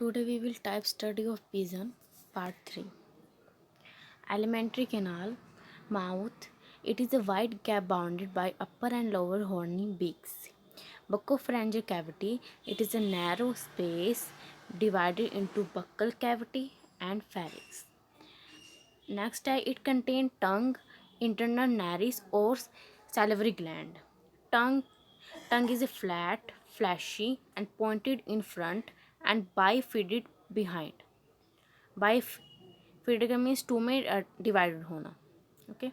Today we will type study of pigeon part 3. Alimentary canal, mouth. It is a wide gap bounded by upper and lower horny beaks. Buccopharyngeal cavity. It is a narrow space divided into buccal cavity and pharynx. Next, it contains tongue, internal nares or salivary gland. Tongue Tongue is a flat, fleshy, and pointed in front and bifided behind. Bifided means two में divided होना. Okay.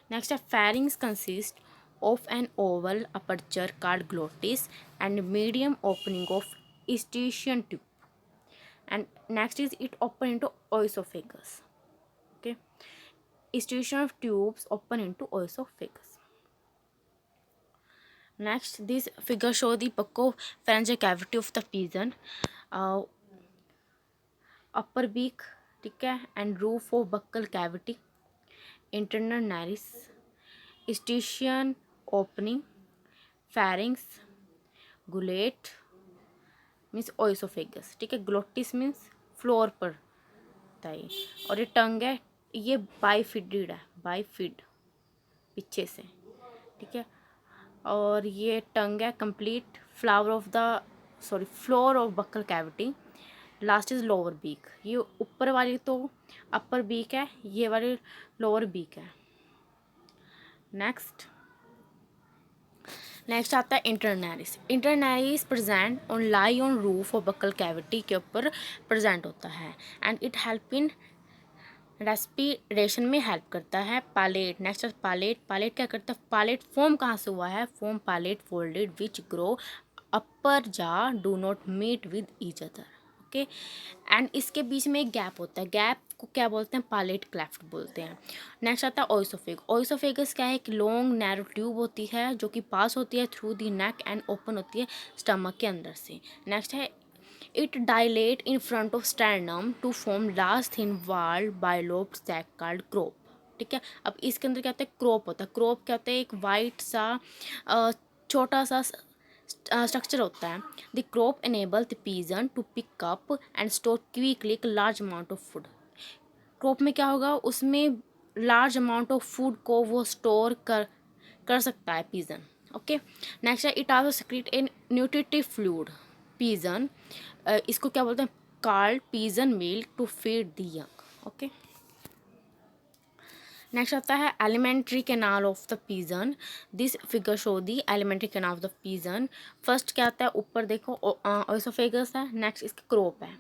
Next, a pharynx consists of an oval aperture called glottis and medium opening of eustachian tube. And next is it open into oesophagus. Okay. Eustachian tubes open into oesophagus. Next, this figure show the buccopharyngeal cavity of the pigeon. Upper beak, ठीक है, and roof of buccal cavity, internal nares, eustachian opening, pharynx, gullet means oesophagus, ठीक है, glottis means floor पर था ये, और ये tongue है, ये बाइफिडेड है, बाइफिड पीछे से, ठीक है, और ये टंग है complete floor of buccal cavity. Last is lower beak. ये ऊपर वाली तो अपर बीक है, ये वाली लोअर बीक है. नेक्स्ट आता है internal nares. Internal nares present on lie on roof और बक्कल कैविटी के ऊपर प्रेजेंट होता है and it help in respiration में हेल्प करता है. पैलेट. Next palette. पैलेट क्या करता है? पैलेट फॉर्म कहाँ से हुआ है? Form palate folded which grow upper jaw do not meet with each other. Okay. And इसके बीच में एक गैप होता है. गैप को क्या बोलते हैं? पैलेट क्लेफ्ट बोलते हैं. नेक्स्ट आता है ओइसोफेग. ओइसोफेगस क्या है? एक लॉन्ग नैरो ट्यूब होती है जो कि पास होती है through the neck and open होती है स्टमक के अंदर से. नेक्स्ट है It dilate in front of sternum to form large thin walled bilobed sac called crop. ठीक है. अब इसके अंदर क्या होता है? क्रॉप होता है. क्रॉप क्या होता है? एक वाइट सा छोटा सा स्ट्रक्चर होता है. The crop enable the pigeon to pick up and store quickly large amount of food. Crop में क्या होगा? उसमें लार्ज अमाउंट ऑफ फूड को वो स्टोर कर सकता है pigeon. ओके. नेक्स्ट है it also secrete a nutritive fluid. pigeon इसको क्या बोलते हैं? Called pigeon milk to feed the young. Okay. Next आता है elementary canal of the pigeon. This figure show the elementary canal of the pigeon. First क्या आता है? ऊपर देखो ओइसोफेगस है. नेक्स्ट इसका क्रॉप है.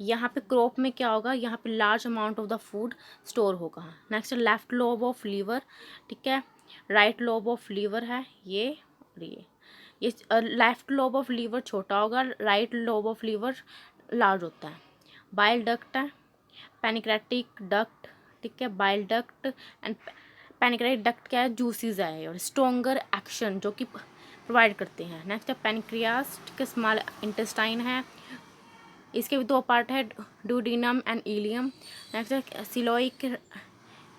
यहाँ पे क्रॉप में क्या होगा? यहाँ पे large amount of the food store होगा. Next left lobe of liver, ठीक है, राइट लोब ऑफ लीवर है ये और ये लेफ्ट लोब ऑफ लीवर छोटा होगा, right lobe of liver large होता है. बाइल डक्ट है, पैनिक्रेटिक डक्ट, ठीक है, bile duct and pancreatic duct क्या है? जूसीज है और स्ट्रोंगर एक्शन जो कि प्रोवाइड करते हैं. नेक्स्ट है पैनक्रियास, ठीक है, स्मॉल इंटेस्टाइन है. इसके भी दो पार्ट है, डुओडेनम एंड इलियम. नेक्स्ट है सिलोइक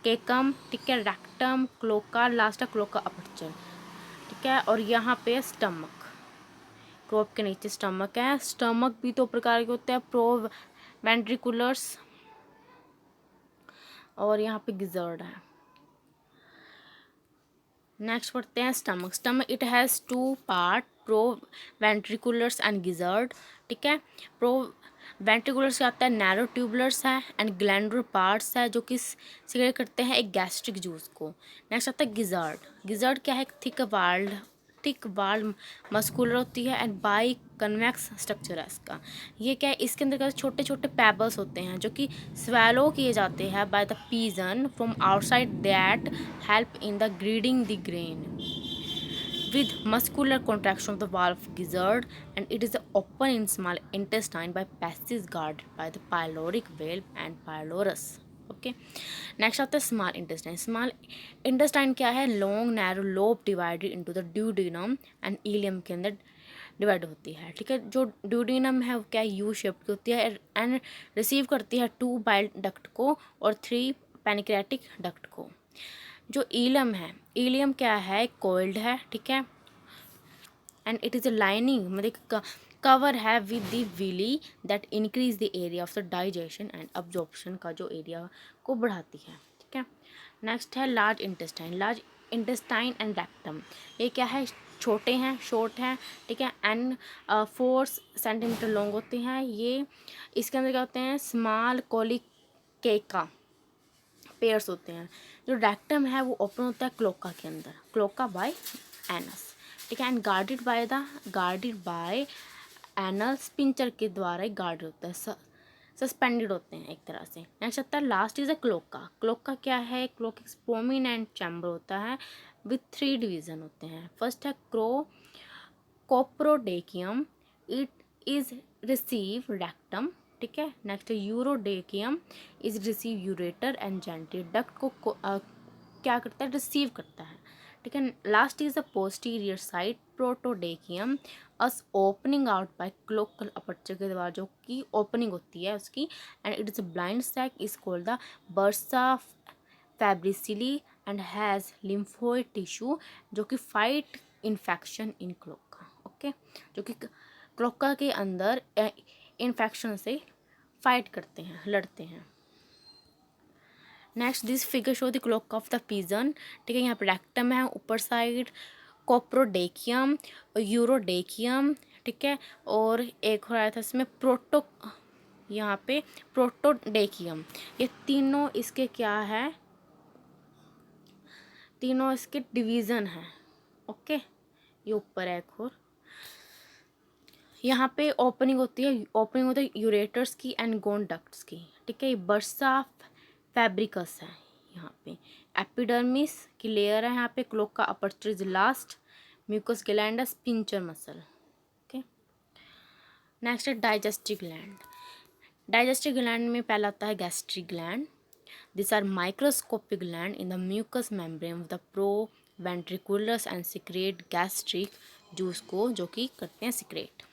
केकम, ठीक है, रेक्टम, क्लोका, लास्ट है क्लोका अपर्चर, ठीक है, और यहाँ पे स्टमक. क्रॉप के नीचे स्टमक है. स्टमक भी दो प्रकार के होते हैं, प्रो वेंट्रिकुलर्स और यहाँ पे गिजर्ड है. नेक्स्ट पढ़ते हैं stomach. Stomach it has two part, proventriculus and gizzard, ठीक है. प्रो वेंट्रिकुलर्स क्या आता है? नैरो ट्यूबुलर्स है एंड ग्लैंडुलर पार्ट्स है जो कि सिक्रेट करते हैं एक गैस्ट्रिक जूस को. नेक्स्ट आता है गिजर्ड. गिजर्ड क्या है? थिक वाल्ड मस्कुलर होती है एंड बाई कन्वेक्स स्ट्रक्चर है इसका. ये क्या है? इसके अंदर छोटे छोटे पेबल्स होते हैं जो कि स्वेलो किए जाते हैं by the pigeon from outside that help in the grading the grain with muscular contraction of the wall of gizzard, and it is open in small intestine by passages guarded by the pyloric valve and pylorus. Okay. Next आता है small intestine. Small intestine क्या है? Long narrow lobe divided into the duodenum and ileum के अंदर divide होती है, ठीक है. जो ड्यूडेनम है वो क्या है? यू शेप की होती है एंड रिसीव करती है 2 बाइल डक्ट को और 3 पैनक्रेटिक डक्ट को. जो इलियम है, इलियम क्या है? कोइल्ड है, ठीक है, and it is a lining, मतलब कवर है with the villi that increase the area of the digestion and absorption का जो एरिया को बढ़ाती है, ठीक है। नेक्स्ट है लार्ज इंटेस्टाइन एंड रेक्टम। ये क्या है, छोटे हैं, शॉर्ट हैं, ठीक है, एंड 4 सेंटीमीटर लॉन्ग होते हैं ये। इसके अंदर क्या होते हैं, स्मॉल कोलिकेका पेयर्स होते हैं। जो रेक्टम है वो ओपन होता है क्लोका के अंदर, क्लोका बाय एनस, ठीक है, and guarded by anal sphincter के द्वारा ही गार्ड होता है, सस्पेंडेड होते हैं एक तरह से। नेक्स्ट आता है last is a cloaca. Cloaca क्या है, क्लोका प्रोमिनेंट चैम्बर होता है विथ 3 डिवीजन होते हैं। फर्स्ट है coprodaeum, it is receive rectum, ठीक है। नेक्स्ट है urodaeum, is receive ureter and genital, duct को क्या करता है, रिसीव करता है, ठीक है। Last is the posterior side proctodaeum, as opening out by cloacal aperture के द्वारा जो कि ओपनिंग होती है उसकी, and it is a blind sac, is called the bursa Fabricii and has lymphoid tissue जो कि fight infection in cloaca, okay, जो कि क्लोका के अंदर इन्फेक्शन से फाइट करते हैं, लड़ते हैं। Next this figure show the cloaca of the pigeon, ठीक है। यहाँ पे रेक्टम है ऊपर साइड, कोप्रोडेकियम और यूरोडेकियम, ठीक है, और एक हो रहा था इसमें यहाँ पे प्रोटोडेकियम। ये तीनों इसके क्या है, तीनों इसके डिवीज़न हैं, ओके। ये ऊपर है एक और, यहाँ पे ओपनिंग होती है, ओपनिंग होता है यूरेटर्स की एंड गोन डक्ट्स की, ठीक है। ये बर्सा फैब्रिकस है, यहाँ पे एपिडर्मिस की लेयर है, यहाँ पे cloaca aperture is last, mucus gland, sphincter muscle, okay. Next है डाइजेस्टिव ग्लैंड। डाइजेस्टिव ग्लैंड में पहला आता है gastric gland. This are microscopic gland in the mucous membrane of the proventriculus and secrete gastric juice को, जो कि करते हैं सिक्रेट।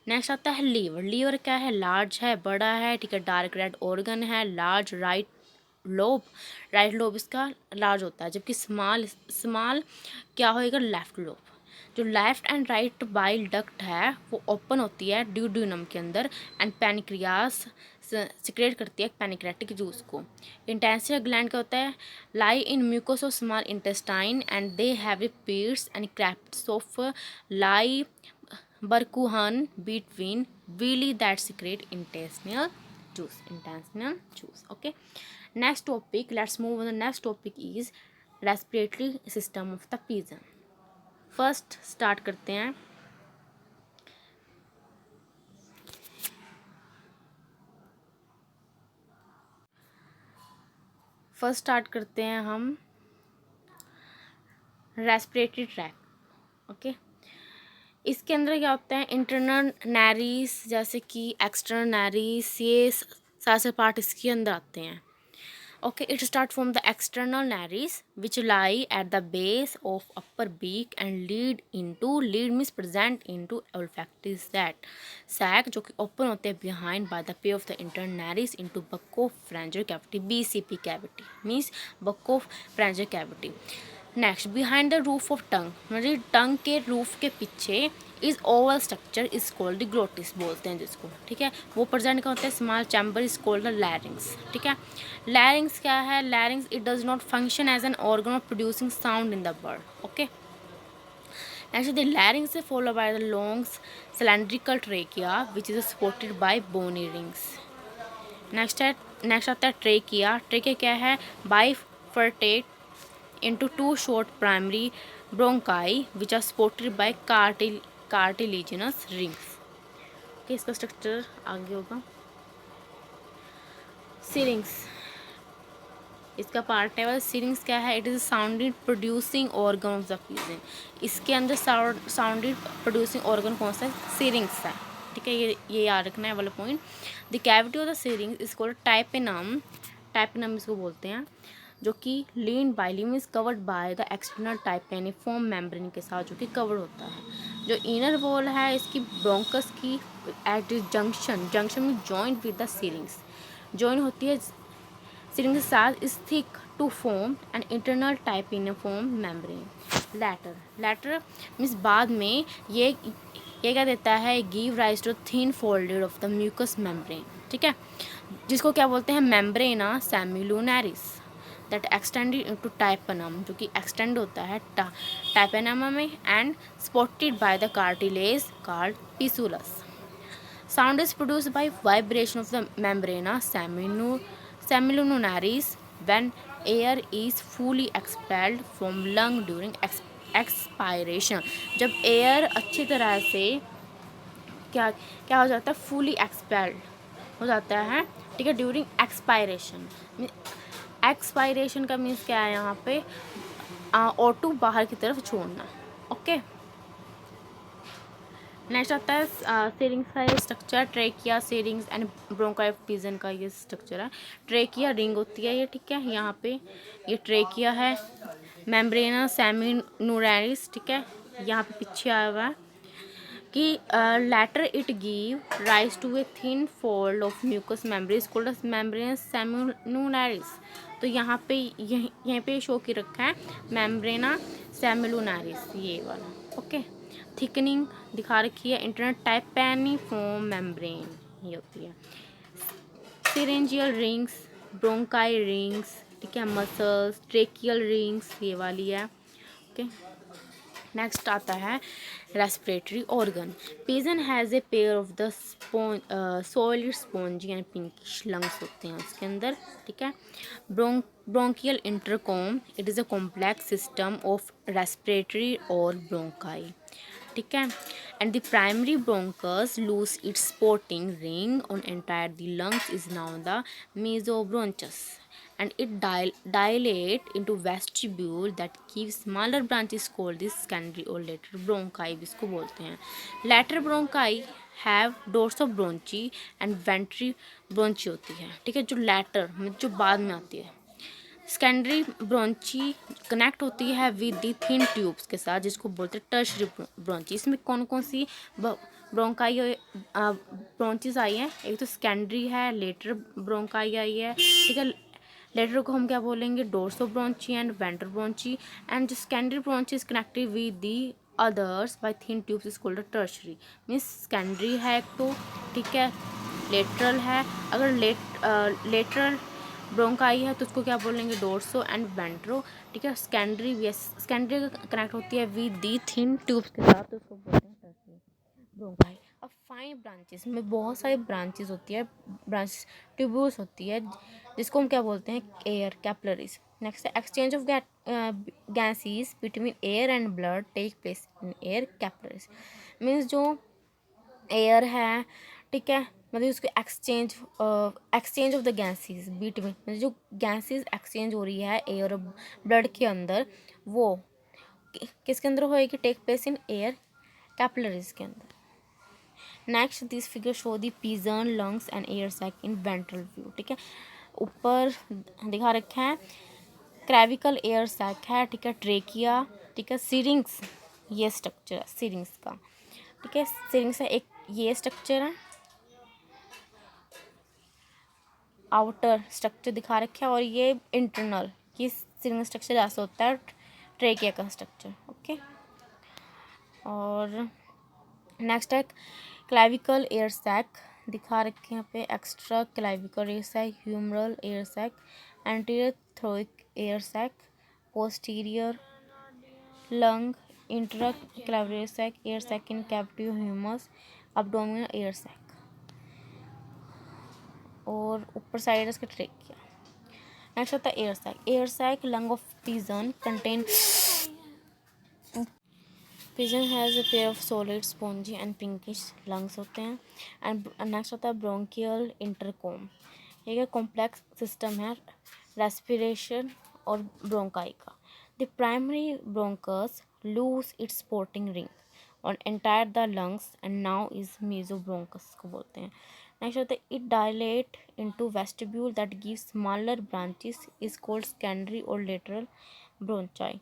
नेक्स्ट आता है लीवर। लीवर क्या है, लार्ज है, बड़ा है, ठीक है, डार्क रेड ऑर्गन है, लार्ज राइट लोब इसका लार्ज होता है, जबकि स्मॉल क्या होएगा, लेफ्ट लोब। जो left and right bile duct है वो ओपन होती है ड्यूडेनम के अंदर, एंड पैनक्रियास सिक्रेट करती है पैनक्रेटिक जूस को। इंटेंसिव ग्लैंड क्या होता है, lie in mucosa of small intestine and they have pits and crypts of Lieberkuhn between villi that secrete intestinal juice, okay। Next topic, let's move on. The next topic is respiratory system of the pigeon. First start करते हैं, हम respiratory tract, okay. इसके अंदर क्या होता है, internal नैरीज जैसे कि एक्सटर्नल नैरीज, ये सारे पार्ट इसके अंदर आते हैं, okay. It start from the external nares which lie at the base of upper beak and lead means present into olfactory sac जो कि ओपन होते हैं behind by the pay of the internal nares into buccopharyngeal cavity, BCP cavity means buccopharyngeal cavity. Next behind the roof of tongue, मतलब tongue के roof के पीछे is oval structure is called the glottis बोलते हैं जिसको, ठीक है। वो प्रेजेंट का होता है small chamber is called the larynx, ठीक है। लैरिंग्स क्या है, larynx it does not function as an organ of producing sound in the bird, okay. Next the larynx is followed by the long cylindrical trachea which is supported by bony rings. Next आता है trachea. Trachea क्या है, bifurcate into 2 short primary bronchi which are supported by cartilaginous rings, okay। इसका structure आगे होगा, सिरिंग्स इसका part है। वह सिरिंग्स क्या है, it is sounded producing organ of the pigeon. इसके अंदर साउंडेड प्रोड्यूसिंग ऑर्गन कौन सा है, सिरिंग्स है, ठीक है। ये याद रखना है वाला point. The cavity of the syrinx is called tympanum इसको बोलते हैं, जो कि लीन बाइलिम is covered by the external tympaniform membrane के साथ जो कि कवर होता है। जो इनर वॉल है इसकी ब्रोंकस की एट जंक्शन में joint with the syrinx, join होती है सिरिंग के साथ, is thick to form an internal tympaniform membrane. Later means बाद में ये ये क्या देता है, give rise to thin folded of the mucous membrane, ठीक है, जिसको क्या बोलते हैं, membrana semilunaris that extended into tympanum, जो कि एक्सटेंड होता है टाइपेनम में, and supported by the cartilage called pessulus. Sound is produced by vibration of the membrana semilunaris when air is fully expelled from lung during expiration. जब air अच्छी तरह से क्या क्या हो जाता है, फुली एक्सपेल्ड हो जाता है, ठीक है, ड्यूरिंग एक्सपायरेशन. एक्सपायरेशन का मीन्स क्या है यहाँ पे, O2 बाहर की तरफ छोड़ना. ओके, नेक्स्ट आता है सीरिंग्स का ये स्ट्रक्चर, ट्रेकिया, सीरिंग्स एंड ब्रोंकाइफिजन का ये स्ट्रक्चर है. ट्रेकिया रिंग होती है ये, ठीक है, यहाँ पे ये ट्रेकिया है. मेम्ब्रेना सेमिनुनैरिस, ठीक है, यहाँ पे पीछे आया हुआ है कि later it give rise to a thin fold of mucous membrane called as membrana semilunaris. तो यहाँ पे यहीं पे शो की रखा है मेम्ब्रेना सेमिनुनैरिस, ये वाला. ओके, थिकनिंग दिखा रखी है, इंटरनेट टाइप पैनिफॉर्म मेम्ब्रेन ये होती है. सिरेंजियल रिंग्स, ब्रोंकाई रिंग्स, ठीक है, मसल्स, ट्रेकियल रिंग्स ये वाली है. ओके, नेक्स्ट आता है respiratory organ. Pigeon has a pair of the solid spongy and pinkish lungs होते हैं उसके अंदर, ठीक है. Bronchial intercom, it is a complex system of respiratory और ब्रोंकाई, ठीक है. And the primary bronchus loose its sporting ring on entire the lungs is now the mesobronchus, and it dilate into vestibule that gives smaller branches called the secondary or lateral bronchi भी इसको बोलते हैं. lateral bronchi have dorsobronchi and ventral bronchi होती है, ठीक है, जो later जो बाद में आती है. सेकेंडरी ब्रोंची कनेक्ट होती है विद दी थिन ट्यूब्स के साथ, जिसको बोलते हैं टर्शरी ब्रोंची. इसमें कौन कौन सी ब्रोंकाई ब्रोंचिस आई हैं, एक तो सेकेंडरी है, लेटर ब्रोंकाई आई है, ठीक है. लेटर को हम क्या बोलेंगे, dorso bronchi and ventral bronchi. And जो secondary bronchi is connected with the others by thin tubes is called tertiary. Means secondary है एक तो, ठीक है, लेटरल है. अगर लेटरल ब्रोंकाई है तो उसको क्या बोलेंगे, डोर्सो एंड वेंट्रो, ठीक है. सेकेंडरी सेकेंडरी कनेक्ट होती है विद दी थिन ट्यूब्स के साथ, तो उसको बोलते हैं टर्शरी ब्रोंकाई. अब फाइन ब्रांचेस में बहुत सारी ब्रांचेस होती है, ब्रांच ट्यूब्यूल्स होती है, जिसको हम क्या बोलते हैं, एयर कैपिलरीज. नेक्स्ट है exchange of gases between air and blood take place in air capillaries. Means जो एयर है, ठीक है, मतलब उसको exchange of the gases between, मतलब जो गैसेस एक्सचेंज हो रही है एयर और ब्लड के अंदर, वो किसके अंदर होएगी, take place in air capillaries के अंदर. Next this figure show the pigeon lungs and air sac in ventral view, ठीक है. ऊपर दिखा रखा है क्रेविकल एयर सैक है, ठीक है, ट्रेकिया, ठीक है, सिरिंग्स ये स्ट्रक्चर है सिरिंग्स का, ठीक है. सिरिंग्स है एक ये स्ट्रक्चर है, आउटर स्ट्रक्चर दिखा रखा है, और ये इंटरनल, ये सिरिंग स्ट्रक्चर ऐसा होता है ट्रेकिया का स्ट्रक्चर. ओके, और नेक्स्ट है क्लाविकल एयर सैक दिखा रखे हैं यहाँ पे, extra clavicle air sac, humeral air sac, anterior thoracic air sac, posterior lung, intra clavicle air sac in cavity humus, abdominal air sac, और ऊपर साइड इसके ट्रेकिया. नेक्स्ट होता है air sac. Air sac lung of pigeon contain pigeon has a pair of solid spongy and pinkish lungs होते हैं. And next होता है bronchial intercom. ये कॉम्प्लेक्स सिस्टम है रेस्पिरेशन और ब्रोंकाई का. The primary bronchus loose its sporting ring और entire the lungs and now is mesobronchus को बोलते हैं. नेक्स्ट होता है it dilate into vestibule that gives smaller branches is called secondary और लेटरल ब्रोंचाई.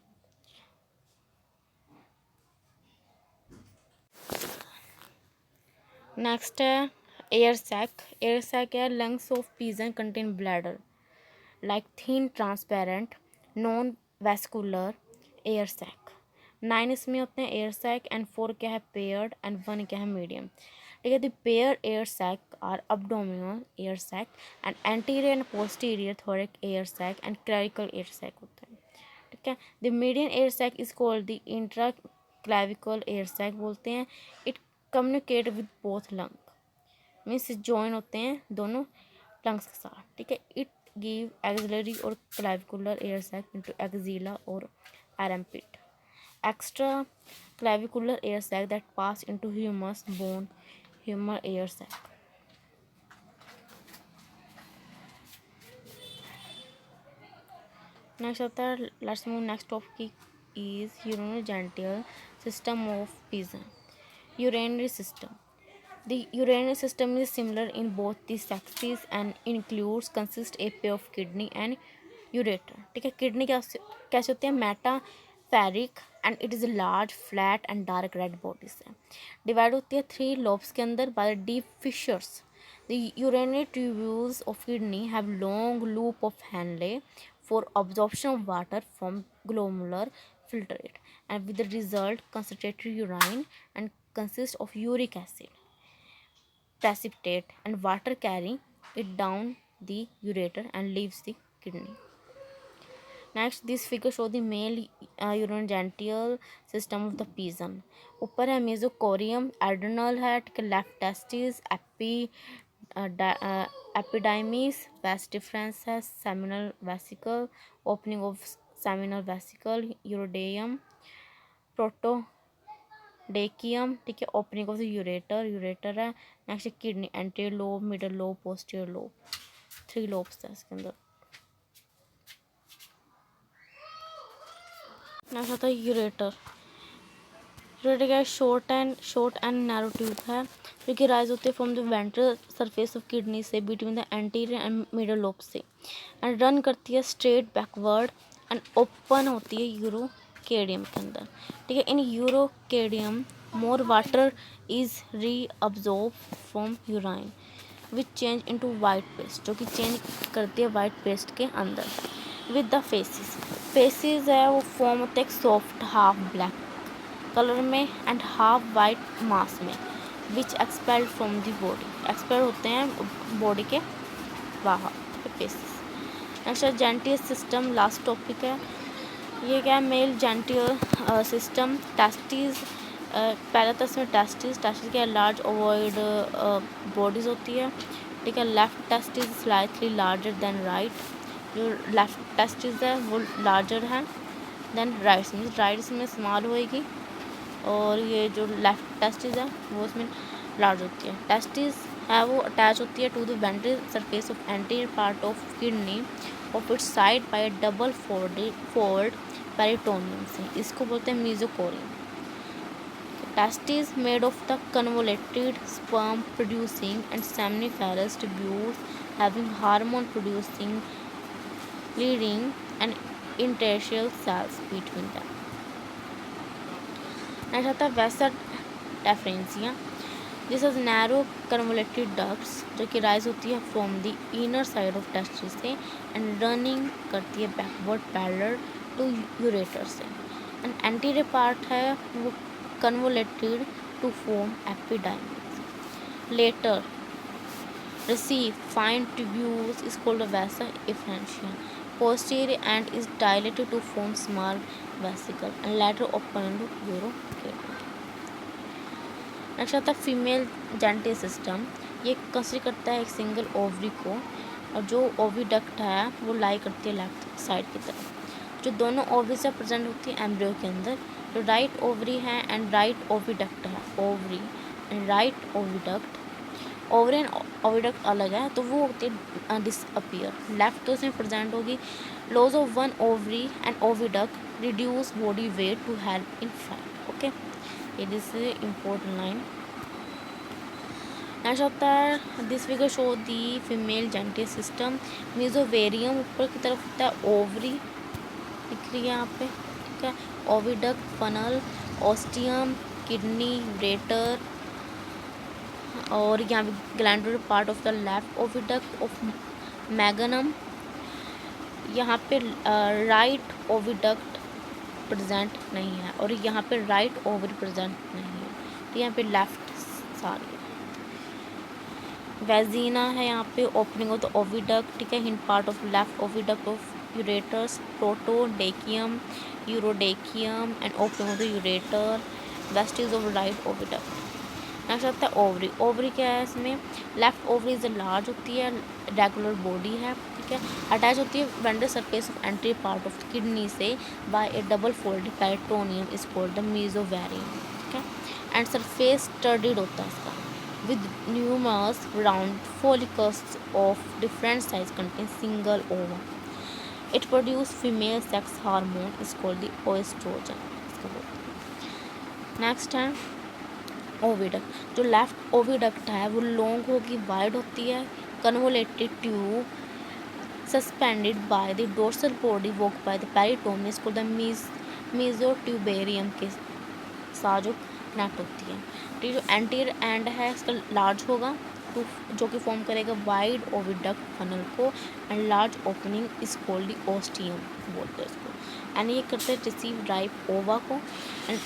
नेक्स्ट है एयर सैक. एयर सैक है lungs of pigeon contain bladder like thin transparent non vascular air sac. 9 इसमें होते हैं air sac and 4 क्या है paired and 1 क्या है मीडियम। ठीक है, the pair air sac are abdominal air sac and anterior and posterior thoracic air sac and clavicle air sac होता है। ठीक है, the median air sac is called the intra clavicle air sac बोलते हैं। It communicate with both lung, means join होते हैं दोनों lungs के साथ। ठीक है, इट गिव एक्सिलरी और clavicular air sac into axilla और armpit. Extra clavicular air sac that pass into humerus bone, humor air sac. Next chapter, let's move next topic is urinary system of pigeon. Urinary system. The urinary system is similar in both the sexes and includes consist a pair of kidney and ureter. ठीक है, kidney कैसे होते हैं metaphoric and it is large flat and dark red body से divide होती है 3 lobes के अंदर by deep fissures. The urinary tubules of kidney have long loop of Henle for absorption of water from glomerular filtrate and with the result concentrated urine and consist of uric acid precipitate and water carrying it down the ureter and leaves the kidney. Next, this figure show the male urogenital system of the pigeon. ऊपर है mesochorium, adrenal है, left testis, epididymis, vas deferens है, seminal vesicle, opening of seminal vesicle, urodeum, प्रोटोडेकियम। ठीक है, opening of the ureter है। Next kidney, anterior lobe, middle lobe, posterior lobe, 3 lobes है इसके अंदर। नेक्स्ट आता है यूरेटर। यूरेटर क्या है, शॉर्ट एंड नैरो ट्यूब है जो कि राइज होते हैं from the ventral surface of kidney से between the anterior and middle lobe से एंड रन करती है स्ट्रेट बैकवर्ड एंड ओपन होती है यूरोकेडियम के अंदर। ठीक है, in urodaeum more water is reabsorb from urine which change into white paste, जो कि चेंज करती है वाइट पेस्ट के अंदर। विद द फेसिस है वो फॉर्म होते हैं सॉफ्ट हाफ ब्लैक कलर में एंड हाफ वाइट मास में which expelled from the body, expel होते हैं बॉडी के बाहर। फेसिस। नेक्स्ट है जेंटियल सिस्टम, लास्ट टॉपिक है। ये क्या है, मेल जेंटियल सिस्टम। टेस्टिस, पहला तो इसमें टेस्टिस क्या है, लार्ज ओवॉइड बॉडीज होती है। ठीक है, left testis slightly larger than right, जो लेफ्ट टेस्टिस है वो लार्जर है देन राइट, मीन्स राइट में स्मॉल होएगी और ये जो लेफ्ट टेस्टिस है वो इसमें लार्ज होती है। टेस्टिस है वो अटैच होती है to the ventral surface of anterior part of kidney of its side by double fold peritoneum से, इसको बोलते हैं mesorchium. Testis made of the convoluted sperm producing and seminiferous tubules having hormone producing leading and interstitial cells between them. Next आता है vasa deferentia. This is narrow convoluted ducts जो कि rise होती है from the inner side of testis से and running करती है backward parallel to ureter से एंड एंटीरियर पार्ट है वो convoluted to form epididymis. Later receive fine tubules is called a vasa efferentia. Posterior end is dilated to form small vesicle and later open into urocateum. Next आता है female genital system. ये consider करता है एक single ovary को और जो oviduct है वो लाई करती है लेफ्ट साइड की तरफ। जो दोनों ओवरी से प्रेजेंट होती है एम्ब्रियो के अंदर, जो राइट ओवरी है एंड राइट ओविडक्ट है, ovary and right oviduct, ovary and oviduct अलग है तो वो होती है डिसअपियर। लेफ्ट तो उसमें प्रेजेंट होगी। Loss of one ovary and oviduct reduce body weight to help in fat. Okay, it is important line. Next होता है this figure show the female genital system. Mesovarium ऊपर की तरफ होता है, ओवरी दिख रही है यहाँ पे। ठीक है, oviduct, funnel, ostium, kidney, rater और यहाँ पे glandular part of the left oviduct of magnum. यहाँ पे राइट ओविडक्ट प्रेजेंट नहीं है, और यहाँ पे राइट ओवरी प्रेजेंट नहीं है, तो यहाँ पे लेफ्ट सारी वेजिना है। यहाँ पे ओपनिंग ऑफ द ओविडक्ट, ठीक है, hind part of left oviduct of यूरेटस, proctodaeum, urodaeum and opening of the ureter, vestige of right oviduct. Next आता है ओवरी। ओवरी क्या है, इसमें लेफ्ट ओवरी इज लार्ज होती है, रेगुलर बॉडी है, ठीक है, अटैच होती है ventral surface of entry part of kidney से by a double folded peritoneum is called the mesovarium, ठीक है, एंड सरफेस स्टडीड होता है इसका with numerous round follicles of different size contain single ovum. It produces female sex hormone is called the oestrogen. इसको बोलते हैं। Next है oviduct. जो लेफ्ट ओविडक्ट है वो लॉन्ग होगी, वाइड होती है, convoluted tube suspended by the dorsal body walk by the peritoneum is called the mesotubarium के साथ जो कनेक्ट होती है। ठीक, जो एंटीरियर एंड है इसका लार्ज होगा, टू जो कि फॉर्म करेगा वाइड ओविडक्ट फनल को, and large opening is called the ostium बोलते हैं इसको। एंड ये करते हैं रिसीव राइप ओवा को एंड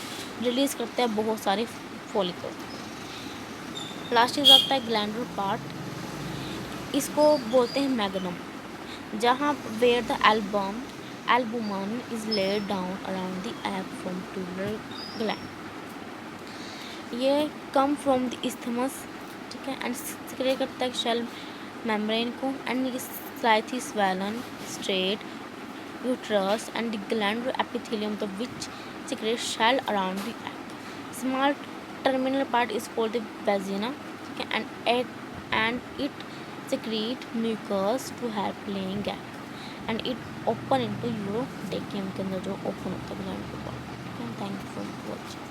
रिलीज करते हैं बहुत सारे फॉलिकल्स। लास्ट चीज आता है ग्लैंडुलर पार्ट, इसको बोलते हैं मैग्नम, जहाँ where the albumen is laid down around the egg from tubular gland. ये कम फ्रॉम द इस्थमस, ठीक है, एंड सिक्रेट करता है शेल मेम्ब्रेन को, एंड ये slightly swollen straight uterus and the glandular epithelium the which secrete shell around the egg. Small terminal part is called the vagina, ठीक है, and it secrete mucus to help laying egg, and it open into यूरोडेकियम के अंदर जो open होता है gland के part. Thank you for watching.